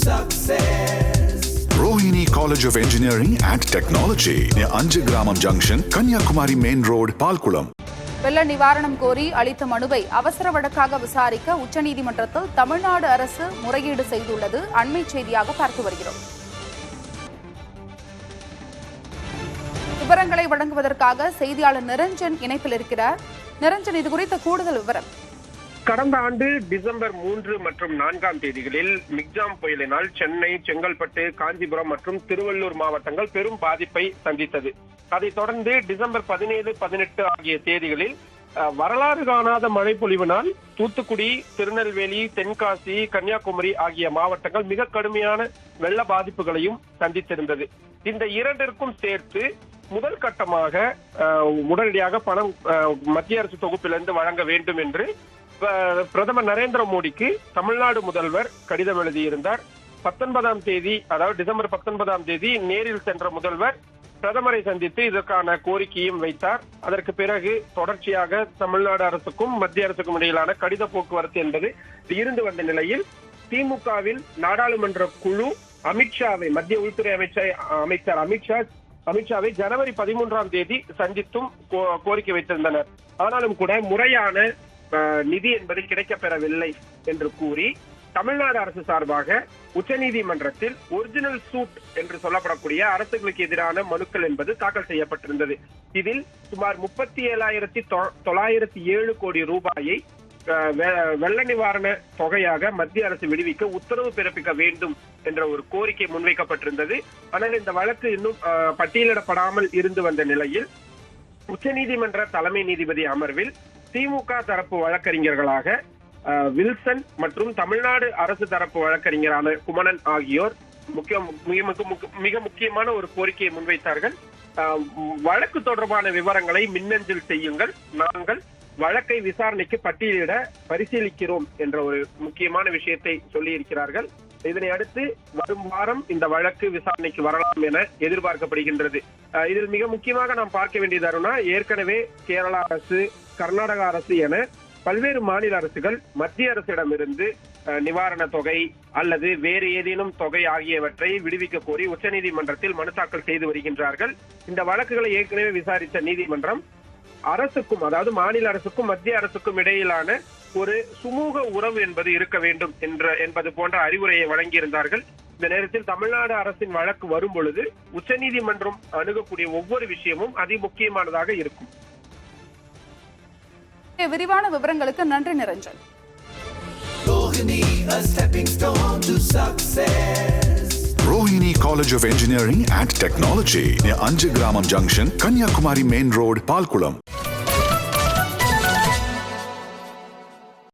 success. Rohini College of Engineering and Technology near Anjagramam Junction, Kanyakumari Main Road, Palkulam. வெள்ள நிவாரணம் கோரி அளித்த மனுவை அவசர வழக்காக விசாரிக்க உச்சநீதிமன்றத்தில் தமிழ்நாடு அரசு முறையீடு செய்துள்ளது அண்மை செய்தியாக பார்த்து வருகிறோம். விவரங்களை வழங்குவதற்காக செய்தியாளர் நிரஞ்சன் இணைப்பில் இருக்கிறார். நிரஞ்சன், இது குறித்த கூடுதல் விவரம். கடந்த ஆண்டு டிசம்பர் 3 மற்றும் 4 தேதிகளில் மிக்ஜாம் புயலினால் சென்னை, செங்கல்பட்டு, காஞ்சிபுரம் மற்றும் திருவள்ளூர் மாவட்டங்கள் பெரும் பாதிப்பை சந்தித்தது. அதைத் தொடர்ந்து டிசம்பர் 17, 18 ஆகிய தேதிகளில் வரலாறு காணாத மழை பொழிவினால் தூத்துக்குடி, திருநெல்வேலி, தென்காசி, கன்னியாகுமரி ஆகிய மாவட்டங்கள் மிக கடுமையான வெள்ள பாதிப்புகளையும் சந்தித்திருந்தது. இந்த இரண்டிற்கும் சேர்த்து முதல் கட்டமாக உடனடியாக பணம் மத்திய அரசு தொகுப்பிலிருந்து வழங்க வேண்டும் என்று பிரதமர் நரேந்திர மோடிக்கு தமிழ்நாடு முதல்வர் கடிதம் எழுதியிருந்தார். 19ஆம் தேதி, அதாவது டிசம்பர் 19ஆம் தேதி நேரில் சென்ற முதல்வர் பிரதமரை சந்தித்து இதற்கான கோரிக்கையும் வைத்தார். அதற்கு பிறகு தொடர்ச்சியாக தமிழ்நாடு அரசுக்கும் மத்திய அரசுக்கும் இடையிலான கடித போக்குவரத்து என்பது இருந்து வந்த நிலையில் திமுகவில் நாடாளுமன்ற குழு அமித்ஷாவை, மத்திய உள்துறை அமைச்சர் அமித்ஷாவை ஜனவரி 13ஆம் தேதி சந்தித்தும் கோரிக்கை வைத்திருந்தனர். ஆனாலும் கூட முறையான நிதி என்பது கிடைக்கப்பெறவில்லை என்று கூறி தமிழ்நாடு அரசு சார்பாக உச்சநீதிமன்றத்தில் ஒரிஜினல் சூட் என்று சொல்லப்படக்கூடிய அரசுகளுக்கு எதிரான மனுக்கள் என்பது தாக்கல் செய்யப்பட்டிருந்தது. இதில் சுமார் 37,907 கோடி ரூபாயை வெள்ள நிவாரண தொகையாக மத்திய அரசு விடுவிக்க உத்தரவு பிறப்பிக்க வேண்டும் என்ற ஒரு கோரிக்கை முன்வைக்கப்பட்டிருந்தது. ஆனால் இந்த வழக்கு இன்னும் பட்டியலிடப்படாமல் இருந்து வந்த நிலையில் உச்சநீதிமன்ற தலைமை நீதிபதி அமர்வில் திமுக தரப்பு வழக்கறிஞர்களாக வில்சன் மற்றும் தமிழ்நாடு அரசு தரப்பு வழக்கறிஞரான குமணன் ஆகியோர் மிக முக்கியமான ஒரு கோரிக்கையை முன்வைத்தார்கள். வழக்கு தொடர்பான விவரங்களை மின்னஞ்சல் செய்யுங்கள், நாங்கள் வழக்கை விசாரணைக்கு பட்டியலிட பரிசீலிக்கிறோம் என்ற ஒரு முக்கியமான விஷயத்தை சொல்லி இருக்கிறார்கள். இதனை அடுத்து வரும் வாரம் இந்த வழக்கு விசாரணைக்கு வரலாம் என எதிர்பார்க்கப்படுகின்றது. இதில் மிக முக்கியமாக நாம் பார்க்க வேண்டியதுனா, ஏற்கனவே கேரள அரசு, கர்நாடக அரசு என பல்வேறு மாநில அரசுகள் மத்திய அரசிடமிருந்து நிவாரண தொகை அல்லது வேறு ஏதேனும் தொகை ஆகியவற்றை விடுவிக்க கோரி உச்சநீதிமன்றத்தில் மனு தாக்கல் செய்து வருகின்றார்கள். இந்த வழக்குகளை ஏற்கனவே விசாரித்த நீதிமன்றம் அரசுக்கும், அதாவது மாநில அரசுக்கும் மத்திய அரசுக்கும் இடையிலான ஒரு சுமூக உறவு என்பது இருக்க வேண்டும் என்பது போன்ற அறிவுரையை வழங்கியிருந்தார்கள். இந்த நேரத்தில் தமிழ்நாடு அரசின் வழக்கு வரும் பொழுது உச்சநீதிமன்றம் அணுகக்கூடிய ஒவ்வொரு விஷயமும் அதி முக்கியமானதாக இருக்கும். விரிவான விவரங்களுக்கு நன்றி Niranjan. Rohini College of Engineering and Technology near Anjagramam Junction, Kanyakumari Main Road, Palkulam.